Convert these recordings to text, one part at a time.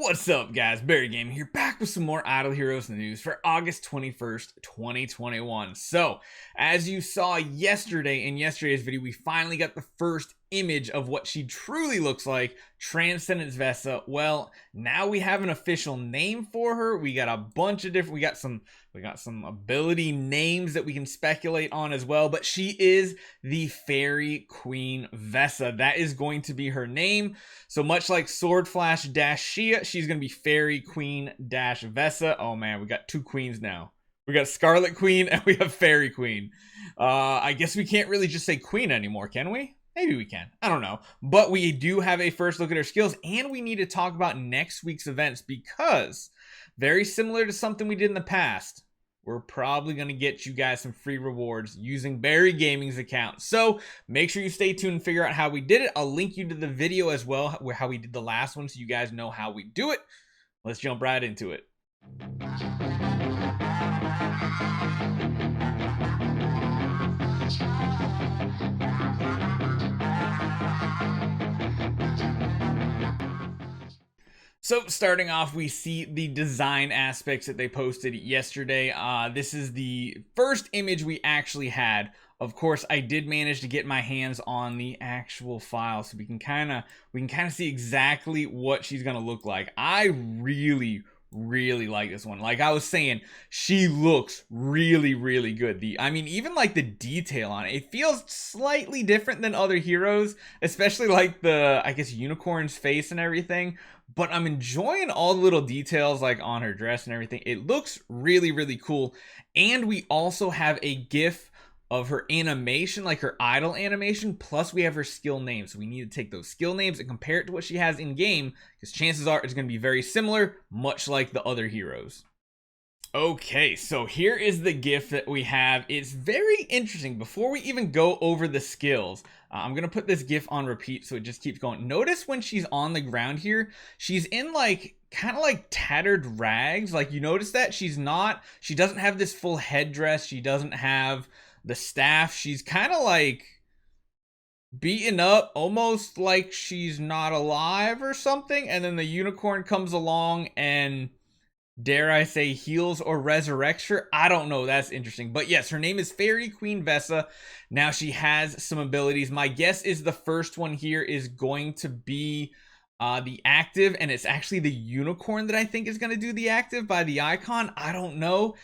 What's up, guys? Barry Gaming here, back with some more Idle Heroes news for August 21st, 2021. So, as you saw yesterday in yesterday's video, we finally got the first image of what she truly looks like, Transcendence Vesa. Well, now we have an official name for her. We got a bunch of different, we got some ability names that we can speculate on as well, but she is the Fairy Queen Vesa. That is going to be her name. So much like Sword Flash Shia, she's going to be Fairy Queen Vesa. Oh man, we got two queens now. We got Scarlet Queen and we have Fairy Queen. I guess we can't really just say Queen anymore, can we? Maybe we can. I don't know. But we do have a first look at her skills, and we need to talk about next week's events because, very similar to something we did in the past, we're probably going to get you guys some free rewards using Barry Gaming's account. So make sure you stay tuned and figure out how we did it. I'll link you to the video as well, how we did the last one, so you guys know how we do it. Let's jump right into it. So starting off, we see the design aspects that they posted yesterday. This is the first image we actually had. Of course, I did manage to get my hands on the actual file, so we can kind of see exactly what she's gonna look like. I really like this one. Like I was saying, she looks really good. I mean, even like the detail on it feels slightly different than other heroes, especially like the, I guess, unicorn's face and everything. But I'm enjoying all the little details like on her dress and everything. It looks really cool. And we also have a GIF of her animation, like her idle animation, plus we have her skill names. So we need to take those skill names and compare it to what she has in game, because chances are it's going to be very similar, much like the other heroes. Okay, so here is the GIF that we have. It's very interesting. Before we even go over the skills, I'm going to put this GIF on repeat so it just keeps going. Notice when she's on the ground here, she's in like kind of like tattered rags. Like you notice that she doesn't have this full headdress. She doesn't have the staff. She's kind of like beaten up, almost like she's not alive or something. And then the unicorn comes along and, dare I say, heals or resurrects her. I don't know. That's interesting. But yes, her name is Fairy Queen Vesa. Now she has some abilities. My guess is the first one here is going to be the active, and it's actually the unicorn that I think is going to do the active by the icon. I don't know.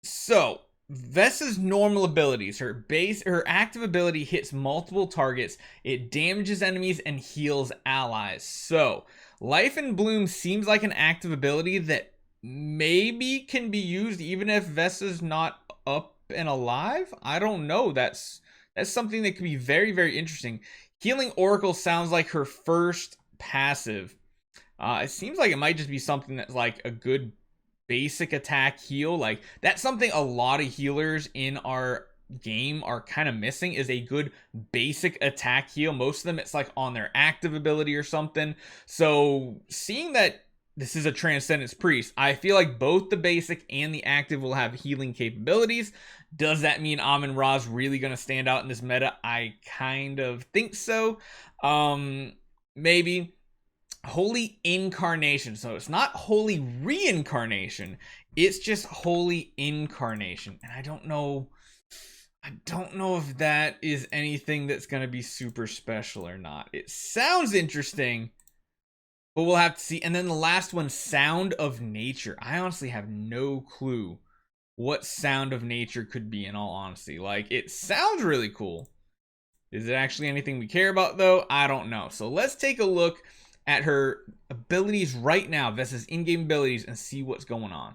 So Vesa's normal abilities, her active ability hits multiple targets, it damages enemies and heals allies. So Life in Bloom seems like an active ability that maybe can be used even if Vesa's not up and alive. I don't know. That's something that could be very interesting. Healing Oracle sounds like her first passive. It seems like it might just be something that's like a good basic attack heal. Like that's something a lot of healers in our game are kind of missing, is a good basic attack heal. Most of them it's like on their active ability or something. So seeing that this is a Transcendence Priest, I feel like both the basic and the active will have healing capabilities. Does that mean Amun Ra's really going to stand out in this meta? I kind of think so. Maybe. Holy Incarnation. So it's not Holy Reincarnation. It's just Holy Incarnation. And I don't know if that is anything that's going to be super special or not. It sounds interesting, but we'll have to see. And then the last one, Sound of Nature. I honestly have no clue what Sound of Nature could be, in all honesty. Like, it sounds really cool. Is it actually anything we care about, though? I don't know. So let's take a look at her abilities right now, Vesa's in-game abilities, and see what's going on.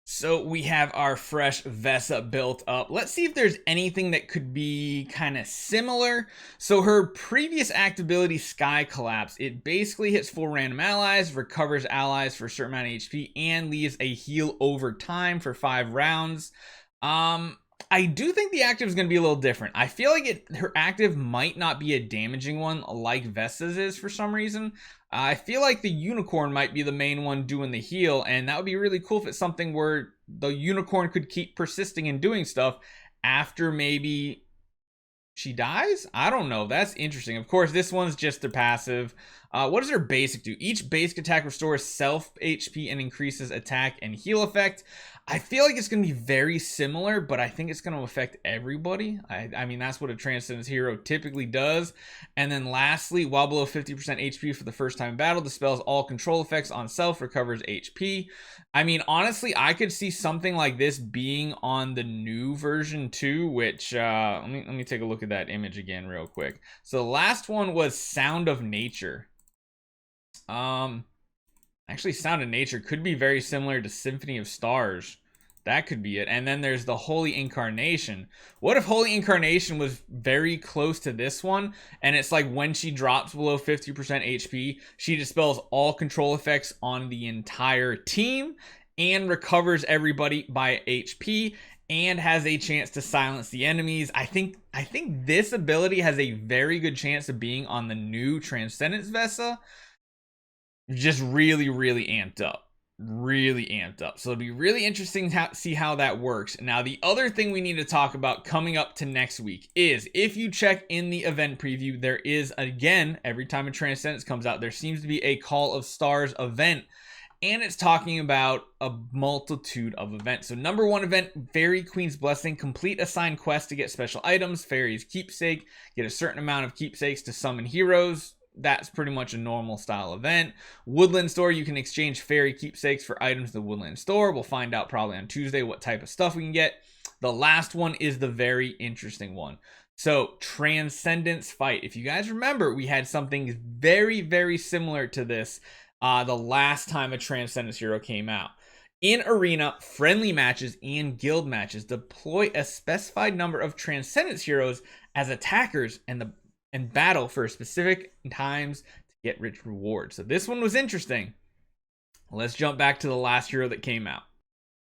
So we have our fresh Vesa built up. Let's see if there's anything that could be kind of similar. So her previous active ability, Sky Collapse, it basically hits 4 random allies, recovers allies for a certain amount of HP, and leaves a heal over time for 5 rounds. I do think the active is going to be a little different. I feel like her active might not be a damaging one like Vesa's is for some reason. I feel like the unicorn might be the main one doing the heal, and that would be really cool if it's something where the unicorn could keep persisting and doing stuff after maybe she dies? I don't know. That's interesting. Of course, this one's just a passive. What does her basic do? Each basic attack restores self HP and increases attack and heal effect. I feel like it's going to be very similar, but I think it's going to affect everybody. I mean, that's what a Transcendence hero typically does. And then lastly, while below 50% HP for the first time in battle, dispels all control effects on self, recovers HP. I mean, honestly, I could see something like this being on the new version too, which, let me take a look at that image again real quick. So the last one was Sound of Nature. Actually, Sound of Nature could be very similar to Symphony of Stars. That could be it. And then there's the Holy Incarnation. What if Holy Incarnation was very close to this one? And it's like when she drops below 50% HP, she dispels all control effects on the entire team and recovers everybody by HP and has a chance to silence the enemies. I think this ability has a very good chance of being on the new Transcendence Vesa. Just really amped up. So it'll be really interesting to see how that works. Now, the other thing we need to talk about coming up to next week is, if you check in the event preview, there is, again, every time a Transcendence comes out, there seems to be a Call of Stars event, and it's talking about a multitude of events. So number one event, Fairy Queen's Blessing. Complete assigned quest to get special items. Fairy's Keepsake. Get a certain amount of keepsakes to summon heroes. That's pretty much a normal style event. Woodland Store, you can exchange fairy keepsakes for items in the Woodland Store. We'll find out probably on Tuesday what type of stuff we can get. The last one is the very interesting one. So, Transcendence Fight. If you guys remember, we had something very similar to this the last time a Transcendence hero came out. In arena, friendly matches, and guild matches, deploy a specified number of Transcendence heroes as attackers and battle for specific times to get rich rewards. So this one was interesting. Let's jump back to the last hero that came out.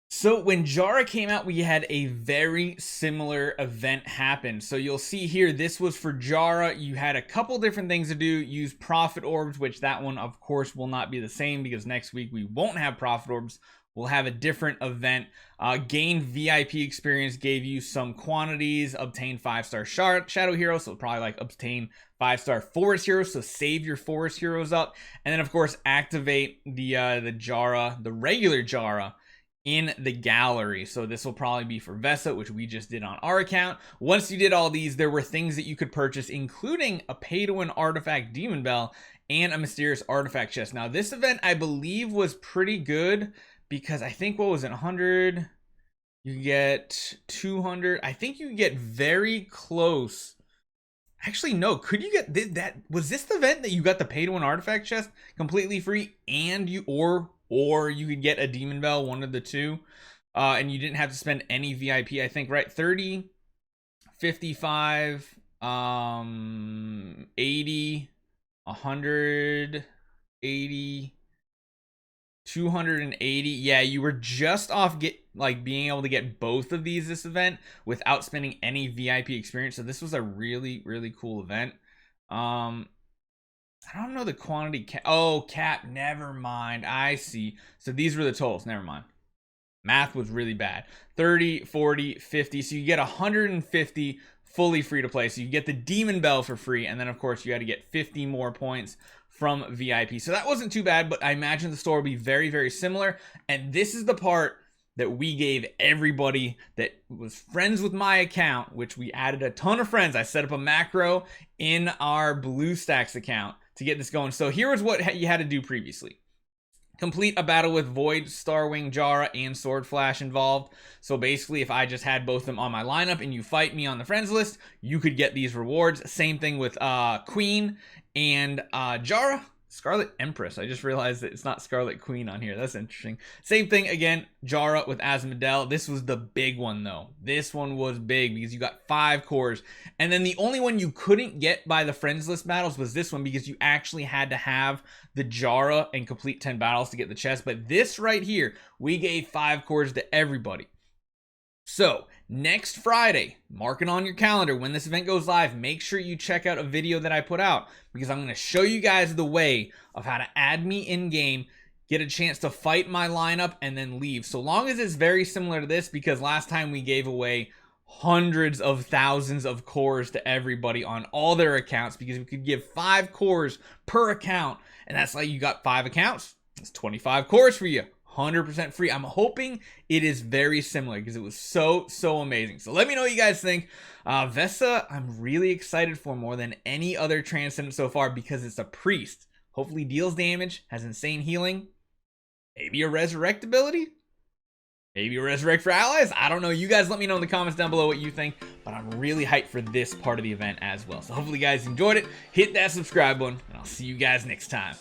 So when Jahra came out, we had a very similar event happen. So you'll see here, this was for Jahra. You had a couple different things to do. Use Prophet Orbs, which that one, of course, will not be the same because next week we won't have Prophet Orbs. We'll have a different event. Gain VIP experience, gave you some quantities. Obtain 5-star shadow heroes, so probably like obtain 5-star forest heroes, so save your forest heroes up. And then of course activate the Jahra, the regular Jahra, in the gallery. So this will probably be for Vesa, which we just did on our account. Once you did all these, there were things that you could purchase, including a pay-to-win artifact Demon Bell and a mysterious artifact chest. Now this event, I believe, was pretty good, because I think, what was it, 100, you get 200, I think you get very close. Actually, no, could you get that? Was this the event that you got the pay-to-win artifact chest completely free, and you, or you could get a Demon Bell, one of the two, and you didn't have to spend any VIP, I think, right? 30, 55, 80, 180, 280. Yeah, you were just off being able to get both of these this event without spending any VIP experience. So this was a really cool event. I don't know the quantity cap. Never mind. I see. So these were the totals. Never mind. Math was really bad. 30, 40, 50. So you get 150 fully free to play. So you get the Demon Bell for free, and then of course you had to get 50 more points from VIP. So that wasn't too bad, but I imagine the store will be very similar. And this is the part that we gave everybody that was friends with my account, which we added a ton of friends. I set up a macro in our BlueStacks account to get this going. So here was what you had to do previously. Complete a battle with Void, Starwing, Jahra, and Sword Flash involved. So basically, if I just had both of them on my lineup and you fight me on the friends list, you could get these rewards. Same thing with Queen and Jahra. Scarlet Empress. I just realized that it's not Scarlet Queen on here. That's interesting. Same thing again, Jahra with Asmodel. This was the big one though. This one was big because you got 5 cores. And then the only one you couldn't get by the friends list battles was this one, because you actually had to have the Jahra and complete 10 battles to get the chest. But this right here, we gave 5 cores to everybody. So next Friday, mark it on your calendar, when this event goes live, make sure you check out a video that I put out, because I'm going to show you guys the way of how to add me in game, get a chance to fight my lineup, and then leave. So long as it's very similar to this, because last time we gave away hundreds of thousands of cores to everybody on all their accounts, because we could give 5 cores per account, and that's like, you got 5 accounts, it's 25 cores for you, 100% free. I'm hoping it is very similar, because it was so amazing. So let me know what you guys think. Vesa, I'm really excited for more than any other Transcendent so far, because it's a priest. Hopefully deals damage, has insane healing, maybe a resurrect ability, maybe a resurrect for allies. I don't know. You guys let me know in the comments down below what you think, but I'm really hyped for this part of the event as well. So hopefully you guys enjoyed it. Hit that subscribe button, and I'll see you guys next time.